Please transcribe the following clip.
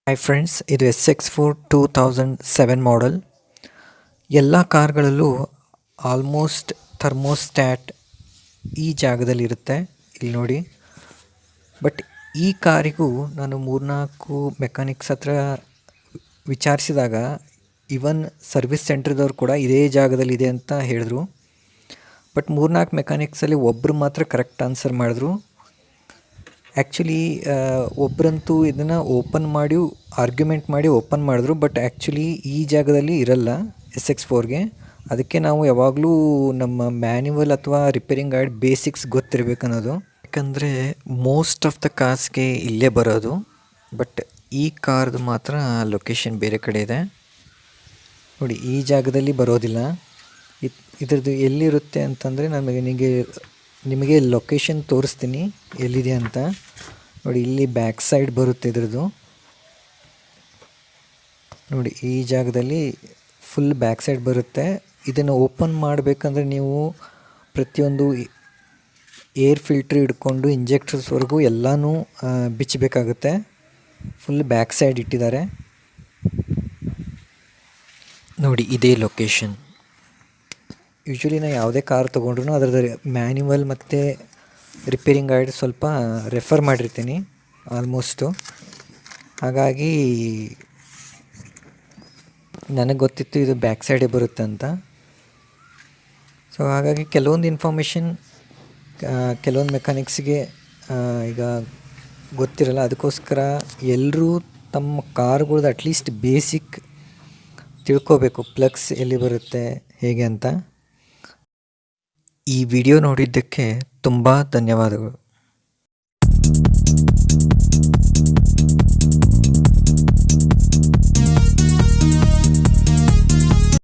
Hi friends, ಇದು SX4 2007 model. ಎಲ್ಲ ಕಾರ್ಗಳಲ್ಲೂ almost thermostat ಈ ಜಾಗದಲ್ಲಿರುತ್ತೆ, ಇಲ್ಲಿ ನೋಡಿ. ಬಟ್ ಈ ಕಾರಿಗೂ ನಾನು 3-4 ಮೆಕ್ಯಾನಿಕ್ಸ್ ಹತ್ರ ವಿಚಾರಿಸಿದಾಗ ಇವನ್ ಸರ್ವಿಸ್ ಸೆಂಟ್ರದವ್ರು ಕೂಡ ಇದೇ ಜಾಗದಲ್ಲಿದೆ ಅಂತ ಹೇಳಿದ್ರು. ಬಟ್ 3-4 ಮೆಕ್ಯಾನಿಕ್ಸಲ್ಲಿ ಒಬ್ಬರು ಮಾತ್ರ ಕರೆಕ್ಟ್ ಆನ್ಸರ್ ಮಾಡಿದ್ರು. ಆ್ಯಕ್ಚುಲಿ ಒಬ್ಬರಂತೂ ಇದನ್ನು ಓಪನ್ ಮಾಡಿ ಆರ್ಗ್ಯುಮೆಂಟ್ ಮಾಡಿ ಓಪನ್ ಮಾಡಿದ್ರು. ಬಟ್ ಆ್ಯಕ್ಚುಲಿ ಈ ಜಾಗದಲ್ಲಿ ಇರಲ್ಲ SX4ಗೆ. ಅದಕ್ಕೆ ನಾವು ಯಾವಾಗಲೂ ನಮ್ಮ ಮ್ಯಾನ್ಯುವಲ್ ಅಥವಾ ರಿಪೇರಿಂಗ್ ಗೈಡ್ ಬೇಸಿಕ್ಸ್ ಗೊತ್ತಿರಬೇಕನ್ನೋದು. ಯಾಕಂದರೆ ಮೋಸ್ಟ್ ಆಫ್ ದ ಕಾರ್ಸ್ಗೆ ಇಲ್ಲೇ ಬರೋದು. ಬಟ್ ಈ ಕಾರ್ದು ಮಾತ್ರ ಲೊಕೇಶನ್ ಬೇರೆ ಕಡೆ ಇದೆ ನೋಡಿ, ಈ ಜಾಗದಲ್ಲಿ ಬರೋದಿಲ್ಲ. ಇದ್ರದ್ದು ಎಲ್ಲಿರುತ್ತೆ ಅಂತಂದರೆ ನಿಮಗೆ ಲೊಕೇಶನ್ ತೋರಿಸ್ತೀನಿ ಎಲ್ಲಿದೆ ಅಂತ. ನೋಡಿ, ಇಲ್ಲಿ ಬ್ಯಾಕ್ ಸೈಡ್ ಬರುತ್ತೆ ಇದ್ರದ್ದು. ನೋಡಿ, ಈ ಜಾಗದಲ್ಲಿ ಫುಲ್ ಬ್ಯಾಕ್ ಸೈಡ್ ಬರುತ್ತೆ. ಇದನ್ನು ಓಪನ್ ಮಾಡಬೇಕಂದ್ರೆ ನೀವು ಪ್ರತಿಯೊಂದು ಏರ್ ಫಿಲ್ಟ್ರ್ ಹಿಡ್ಕೊಂಡು ಇಂಜೆಕ್ಟರ್ಸ್ವರೆಗೂ ಎಲ್ಲನೂ ಬಿಚ್ಚಬೇಕಾಗುತ್ತೆ. ಫುಲ್ ಬ್ಯಾಕ್ ಸೈಡ್ ಇಟ್ಟಿದ್ದಾರೆ ನೋಡಿ, ಇದೇ ಲೊಕೇಶನ್. ಯೂಶ್ವಲಿ ನಾನು ಯಾವುದೇ ಕಾರ್ ತೊಗೊಂಡ್ರು ಅದರದ್ದು ಮ್ಯಾನ್ಯುವಲ್ ಮತ್ತು ರಿಪೇರಿಂಗ್ ಗೈಡ್ ಸ್ವಲ್ಪ ರೆಫರ್ ಮಾಡಿರ್ತೀನಿ ಆಲ್ಮೋಸ್ಟು. ಹಾಗಾಗಿ ನನಗೆ ಗೊತ್ತಿತ್ತು ಇದು ಬ್ಯಾಕ್ ಸೈಡೇ ಬರುತ್ತೆ ಅಂತ. ಸೊ ಹಾಗಾಗಿ ಕೆಲವೊಂದು ಇನ್ಫಾರ್ಮೇಷನ್ ಕೆಲವೊಂದು ಮೆಕ್ಯಾನಿಕ್ಸಿಗೆ ಈಗ ಗೊತ್ತಿರಲ್ಲ. ಅದಕ್ಕೋಸ್ಕರ ಎಲ್ಲರೂ ತಮ್ಮ ಕಾರ್ಗಳ್ದು ಅಟ್ಲೀಸ್ಟ್ ಬೇಸಿಕ್ ತಿಳ್ಕೋಬೇಕು, ಪ್ಲಗ್ಸ್ ಎಲ್ಲಿ ಬರುತ್ತೆ ಹೇಗೆ ಅಂತ. ಈ ವಿಡಿಯೋ ನೋಡಿದ್ದಕ್ಕೆ ತುಂಬ ಧನ್ಯವಾದಗಳು.